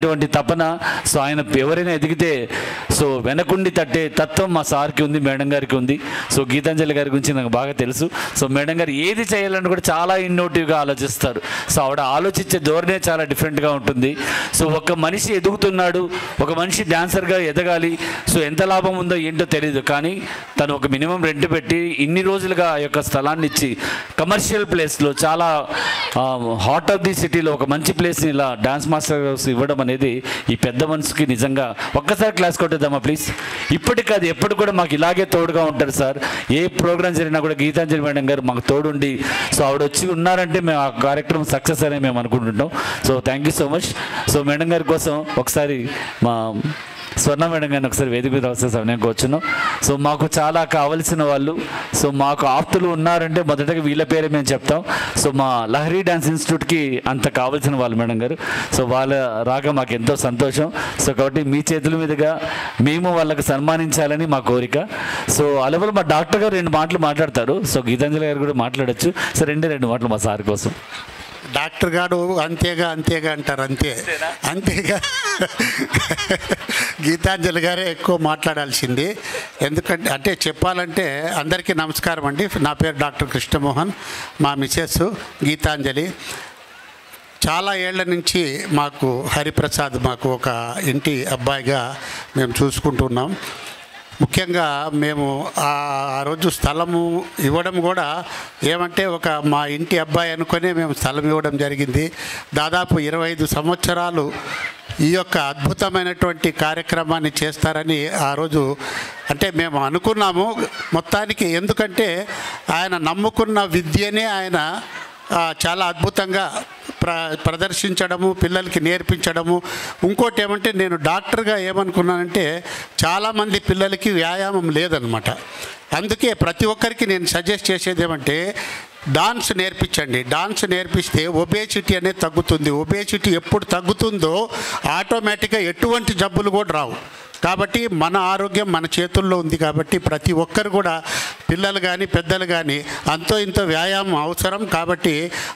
ఇటువంటి తపన. సో ఆయన ఎవరైనా ఎదిగితే సో వెనకుండి తట్టే తత్వం మా సార్కి ఉంది, మేడం గారికి ఉంది. సో గీతాంజలి గారి గురించి నాకు బాగా తెలుసు. సో మేడం గారు ఏది చేయాలని కూడా చాలా ఇన్నోటివ్గా ఆలోచిస్తారు. సో ఆవిడ ఆలోచించే ధోరణే చాలా డిఫరెంట్గా ఉంటుంది. సో ఒక మనిషి ఎదుగుతున్నాడు, ఒక మనిషి డాన్సర్గా ఎదగాలి, సో ఎంత లాభం ఉందో ఏంటో తెలియదు, కానీ తను ఒక మినిమం రెంట్ పెట్టి ఇన్ని రోజులుగా ఆ యొక్క స్థలాన్ని ఇచ్చి కమర్షియల్ ప్లేస్లో చాలా హార్ట్ ఆఫ్ ది సిటీలో ఒక మంచి ప్లేస్ని ఇలా డాన్స్ మాస్టర్ ఇవ్వడం అనేది ఈ పెద్ద మనసుకి నిజంగా ఒక్కసారి క్లాస్ కొట్టేద్దామా ప్లీజ్. ఇప్పటికి అది ఎప్పుడు కూడా మాకు ఇలాగే తోడుగా ఉంటారు సార్. ఏ ప్రోగ్రామ్ జరిగినా కూడా గీతాంజలి మేడం గారు మాకు తోడుండి సో ఆవిడ వచ్చి ఉన్నారంటే మేము ఆ కార్యక్రమం సక్సెస్ అని మేము అనుకుంటుంటాం. So thank you so much. So madam గారి కోసం ఒకసారి మా స్వర్ణ మేడం గారిని ఒకసారి వేదిక మీద వస్తే సమయం కూర్చున్నాం. సో మాకు చాలా కావలసిన వాళ్ళు, సో మాకు ఆప్తులు ఉన్నారంటే మొదటగా వీళ్ళ పేరే మేము చెప్తాం. సో మా లహరి డ్యాన్స్ ఇన్స్టిట్యూట్కి అంత కావాల్సిన వాళ్ళు మేడం గారు. సో వాళ్ళ రాక మాకు ఎంతో సంతోషం. సో కాబట్టి మీ చేతుల మీదుగా మేము వాళ్ళకి సన్మానించాలని మా కోరిక. సో అలాగే మా డాక్టర్ గారు 2 మాటలు మాట్లాడతారు. సో గీతాంజలి గారు కూడా మాట్లాడచ్చు. సో 2 మాటలు మా సార్ కోసం. డాక్టర్ గారు అంతేగా అంటారు, అంతేగా గీతాంజలి గారే ఎక్కువ మాట్లాడాల్సింది. ఎందుకంటే అంటే చెప్పాలంటే అందరికీ నమస్కారం అండి. నా పేరు డాక్టర్ కృష్ణమోహన్, మా మిసెస్ గీతాంజలి. చాలా ఏళ్ల నుంచి మాకు హరిప్రసాద్ మాకు ఒక ఇంటి అబ్బాయిగా మేము చూసుకుంటున్నాం. ముఖ్యంగా మేము ఆ రోజు స్థలము ఇవ్వడం కూడా ఏమంటే ఒక మా ఇంటి అబ్బాయి అనుకొని మేము స్థలం ఇవ్వడం జరిగింది. దాదాపు 25 సంవత్సరాలు ఈ యొక్క అద్భుతమైనటువంటి కార్యక్రమాన్ని చేస్తారని ఆ రోజు అంటే మేము అనుకున్నాము మొత్తానికి. ఎందుకంటే ఆయన నమ్ముకున్న విద్యనే ఆయన చాలా అద్భుతంగా ప్రదర్శించడము, పిల్లలకి నేర్పించడము. ఇంకోటి ఏమంటే నేను డాక్టర్గా ఏమనుకున్నానంటే చాలామంది పిల్లలకి వ్యాయామం లేదనమాట. అందుకే ప్రతి ఒక్కరికి నేను సజెస్ట్ చేసేది ఏమంటే డాన్స్ నేర్పించండి. డాన్స్ నేర్పిస్తే ఒబేసిటీ అనేది తగ్గుతుంది. ఒబేసిటీ ఎప్పుడు తగ్గుతుందో ఆటోమేటిక్గా ఎటువంటి జబ్బులు కూడా రావు. కాబట్టి మన ఆరోగ్యం మన చేతుల్లో ఉంది. కాబట్టి ప్రతి ఒక్కరు కూడా పిల్లలు కానీ పెద్దలు కానీ అంతో ఇంతో వ్యాయామం అవసరం. కాబట్టి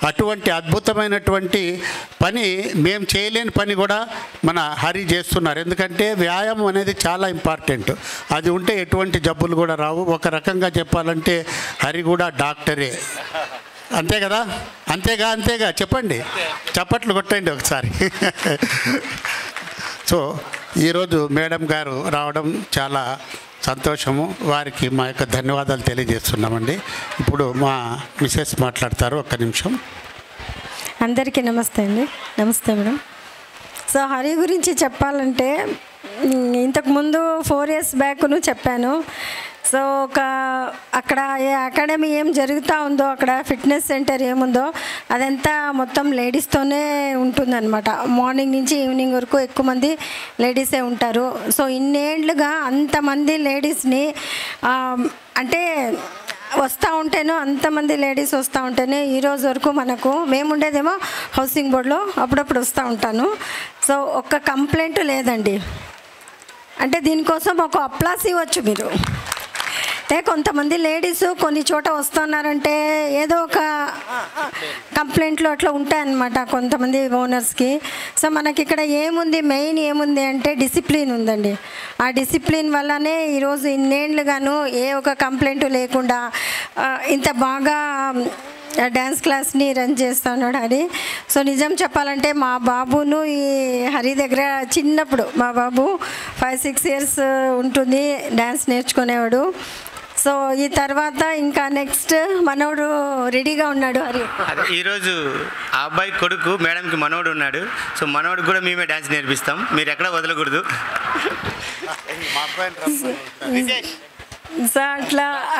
అటువంటి అద్భుతమైనటువంటి పని మేము చేయలేని పని కూడా మన హరి చేస్తున్నారు. ఎందుకంటే వ్యాయామం అనేది చాలా ఇంపార్టెంట్. అది ఉంటే ఎటువంటి జబ్బులు కూడా రావు. ఒక రకంగా చెప్పాలంటే హరి కూడా డాక్టరే, అంతే కదా? అంతేగా చెప్పండి, చప్పట్లు కొట్టండి ఒకసారి. సో ఈరోజు మేడం గారు రావడం చాలా సంతోషము. వారికి మా యొక్క ధన్యవాదాలు తెలియజేస్తున్నామండి. ఇప్పుడు మా మిసెస్ మాట్లాడతారు. ఒక్క నిమిషం. అందరికీ నమస్తే అండి. నమస్తే మేడం. సో హరి గురించి చెప్పాలంటే ఇంతకుముందు 4 years బ్యాక్ను చెప్పాను. సో అక్కడ అకాడమీ ఏం జరుగుతూ ఉందో, అక్కడ ఫిట్నెస్ సెంటర్ ఏముందో అదంతా మొత్తం లేడీస్తోనే ఉంటుందన్నమాట. మార్నింగ్ నుంచి ఈవినింగ్ వరకు ఎక్కువ మంది లేడీసే ఉంటారు. సో ఇన్నేళ్లుగా అంతమంది లేడీస్ని అంటే వస్తూ ఉంటేనో అంతమంది లేడీస్ వస్తూ ఉంటేనే ఈరోజు వరకు మనకు మేము ఉండేదేమో హౌసింగ్ బోర్డులో అప్పుడప్పుడు వస్తూ ఉంటాను. సో ఒక్క కంప్లైంట్ లేదండి. అంటే దీనికోసం ఒక అప్లాస్ ఇవ్వచ్చు మీరు. కొంతమంది లేడీస్ కొన్ని చోట వస్తున్నారంటే ఏదో ఒక కంప్లైంట్లు అట్లా ఉంటాయన్నమాట కొంతమంది ఓనర్స్కి. సో మనకి ఇక్కడ ఏముంది, మెయిన్ ఏముంది అంటే డిసిప్లిన్ ఉందండి. ఆ డిసిప్లిన్ వల్లనే ఈరోజు ఇన్నేళ్ళుగాను ఏ ఒక కంప్లైంట్ లేకుండా ఇంత బాగా డ్యాన్స్ క్లాస్ని రన్ చేస్తున్నాడు హరి. సో నిజం చెప్పాలంటే మా బాబును ఈ హరి దగ్గర చిన్నప్పుడు మా బాబు 5-6 years ఉంటుంది డ్యాన్స్ నేర్చుకునేవాడు. సో ఈ తర్వాత ఇంకా నెక్స్ట్ మనోడు రెడీగా ఉన్నాడు హరి. ఈరోజు ఆ అబ్బాయి కొడుకు మేడంకి మనోడు ఉన్నాడు. సో మనోడు కూడా మేమే డ్యాన్స్ నేర్పిస్తాం, మీరు ఎక్కడ వదలకూడదు. సో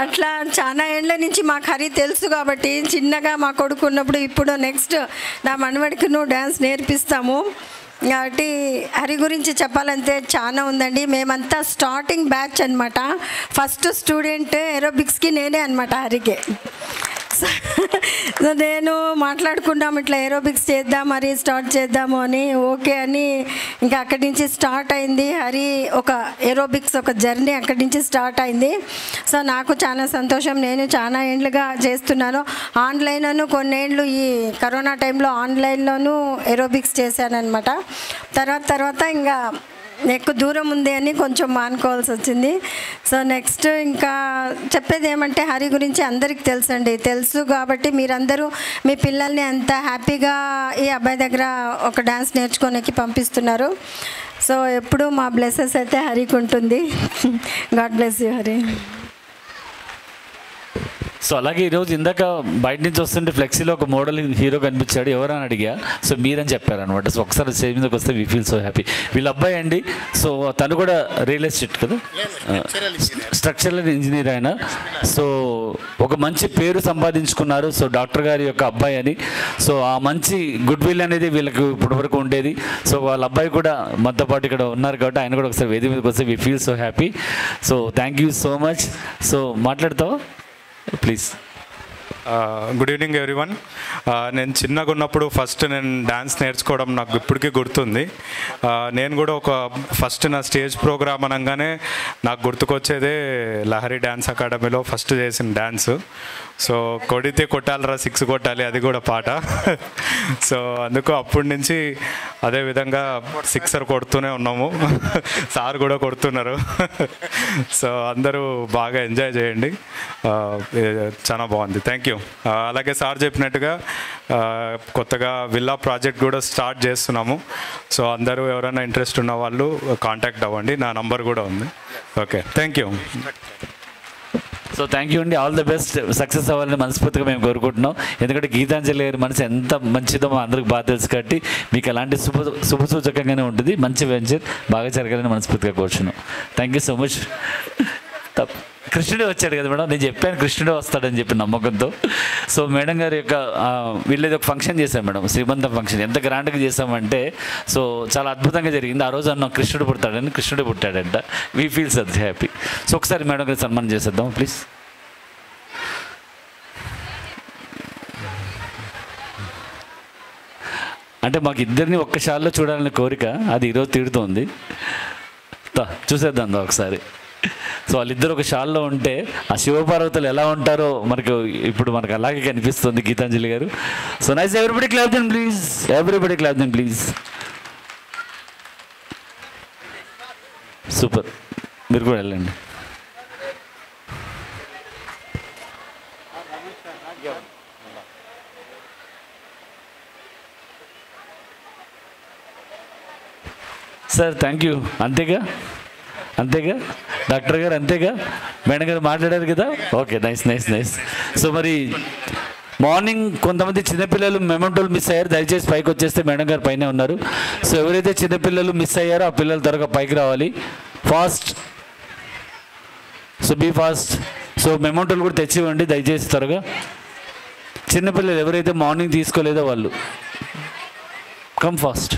అట్లా చాలా ఏళ్ళ నుంచి మాకు హరి తెలుసు కాబట్టి చిన్నగా మా కొడుకు ఉన్నప్పుడు ఇప్పుడు నెక్స్ట్ నా మనవడికి నువ్వు డ్యాన్స్ నేర్పిస్తాము. కాబట్టి హరి గురించి చెప్పాలంటే చాలా ఉందండి. మేమంతా స్టార్టింగ్ బ్యాచ్ అనమాట. ఫస్ట్ స్టూడెంట్ ఏరోబిక్స్కి నేనే అనమాట హరికి. సో నేను మాట్లాడుకున్నాం ఇట్లా ఏరోబిక్స్ చేద్దాం మరి స్టార్ట్ చేద్దాము అని, ఓకే అని ఇంకా అక్కడి నుంచి స్టార్ట్ అయింది. హరి ఒక ఏరోబిక్స్ ఒక జర్నీ అక్కడి నుంచి స్టార్ట్ అయింది. సో నాకు చాలా సంతోషం. నేను చాలా ఏండ్లుగా చేస్తున్నాను ఆన్లైన్లోను, కొన్నేళ్ళు ఈ కరోనా టైంలో ఆన్లైన్లోనూ ఏరోబిక్స్ చేశానన్నమాట. తర్వాత ఇంకా ఎక్కువ దూరం ఉంది అని కొంచెం మానుకోవాల్సి వచ్చింది. సో నెక్స్ట్ ఇంకా చెప్పేది ఏమంటే హరి గురించి అందరికీ తెలుసు కాబట్టి మీరందరూ మీ పిల్లల్ని ఎంత హ్యాపీగా ఈ అబ్బాయి దగ్గర ఒక డ్యాన్స్ నేర్చుకోనికి పంపిస్తున్నారు. సో ఎప్పుడు మా బ్లెస్సెస్ అయితే హరికి ఉంటుంది. God bless you Hari. So అలాగే ఈరోజు ఇందాక బయట నుంచి వస్తుంటే ఫ్లెక్సీలో ఒక మోడల్ హీరో కనిపించాడు, ఎవరని అడిగా. సో మీరని చెప్పారనమాట. సో ఒకసారి స్టేజ్ మీదకి వస్తే వీ ఫీల్ సో హ్యాపీ. వీళ్ళ అబ్బాయి అండి. సో తను కూడా రియల్ ఎస్టేట్ కదా, స్ట్రక్చరల్ ఇంజనీర్ ఆయన. సో ఒక మంచి పేరు సంపాదించుకున్నారు. సో డాక్టర్ గారి యొక్క అబ్బాయి అని. సో ఆ మంచి గుడ్ విల్ అనేది వీళ్ళకి ఇప్పటి వరకు ఉండేది. సో వాళ్ళ అబ్బాయి కూడా మనతో పాటు ఇక్కడ ఉన్నారు కాబట్టి ఆయన కూడా ఒకసారి వేదిక మీదకి వస్తే we feel so happy. So thank you so much. So మాట్లాడతావా ప్లీజ్? Good evening everyone. నేను చిన్నగా ఉన్నప్పుడు ఫస్ట్ నేను డ్యాన్స్ నేర్చుకోవడం నాకు ఇప్పటికీ గుర్తుంది. నేను కూడా ఫస్ట్ నా స్టేజ్ ప్రోగ్రామ్ అనగానే నాకు గుర్తుకొచ్చేదే లహరి డ్యాన్స్ అకాడమీలో ఫస్ట్ చేసిన డ్యాన్స్. సో కొడితే కొట్టాలరా 6 కొట్టాలి, అది కూడా పాట. సో అందుకు అప్పటి నుంచి అదే విధంగా 6 కొడుతూనే ఉన్నాము. సార్ కూడా కొడుతున్నారు. సో అందరూ బాగా ఎంజాయ్ చేయండి, చాలా బాగుంది. Thank you. అలాగే సార్ చెప్పినట్టుగా కొత్తగా విల్లా ప్రాజెక్ట్ కూడా స్టార్ట్ చేస్తున్నాము. సో అందరూ ఎవరైనా ఇంట్రెస్ట్ ఉన్న వాళ్ళు కాంటాక్ట్ అవ్వండి, నా నంబర్ కూడా ఉంది. Okay, thank you. So thank you అండి. ఆల్ ది బెస్ట్, సక్సెస్ అవ్వాలని మనస్ఫూర్తిగా మేము కోరుకుంటున్నాం. ఎందుకంటే గీతాంజలి గారి మనసు ఎంత మంచిదో అందరికి బాగా తెలుసు కాబట్టి మీకు అలాంటి శుభసూచకంగానే ఉంటుంది. మంచి వెంచర్ బాగా జరగాలని మనస్ఫూర్తిగా కోరుచున్నాం. Thank you so much. కృష్ణుడే వచ్చాడు కదా మేడం, నేను చెప్పాను కృష్ణుడే వస్తాడని చెప్పి నమ్మకంతో. సో మేడం గారి యొక్క వీళ్ళేది ఒక ఫంక్షన్ చేశాం మేడం, శ్రీమంతం ఫంక్షన్. ఎంత గ్రాండ్గా చేసామంటే సో చాలా అద్భుతంగా జరిగింది. ఆ రోజు అన్నాం కృష్ణుడు పుడతాడని, కృష్ణుడే పుట్టాడంట. We feel such happy. So ఒకసారి మేడం గారికి సన్మానం చేసేద్దాం ప్లీజ్. అంటే మాకు ఇద్దరిని ఒక్క షాల్లో చూడాలనే కోరిక, అది ఈరోజు తీరుతోంది. చూసేద్దాం ఒకసారి. సో వాళ్ళిద్దరు ఒక షాల్లో ఉంటే ఆ శివపార్వతులు ఎలా ఉంటారో ఇప్పుడు మనకు అలాగే కనిపిస్తుంది గీతాంజలి గారు. So nice, everybody clap them please, everybody clap them please. Super, మీరు కూడా వెళ్ళండి. Sir thank you. అంతేగా డాక్టర్ గారు, అంతేగా మేడం గారు మాట్లాడారు కదా. Okay, nice nice nice. So మరి మార్నింగ్ కొంతమంది చిన్నపిల్లలు మెమెంటోలు మిస్ అయ్యారు, దయచేసి పైకి వచ్చేస్తే మేడం గారు పైన ఉన్నారు. సో ఎవరైతే చిన్నపిల్లలు మిస్ అయ్యారో ఆ పిల్లలు త్వరగా పైకి రావాలి, fast. So be fast. So మెమెంటోలు కూడా తెచ్చివ్వండి దయచేసి త్వరగా. చిన్నపిల్లలు ఎవరైతే మార్నింగ్ తీసుకోలేదో వాళ్ళు కమ్ ఫాస్ట్.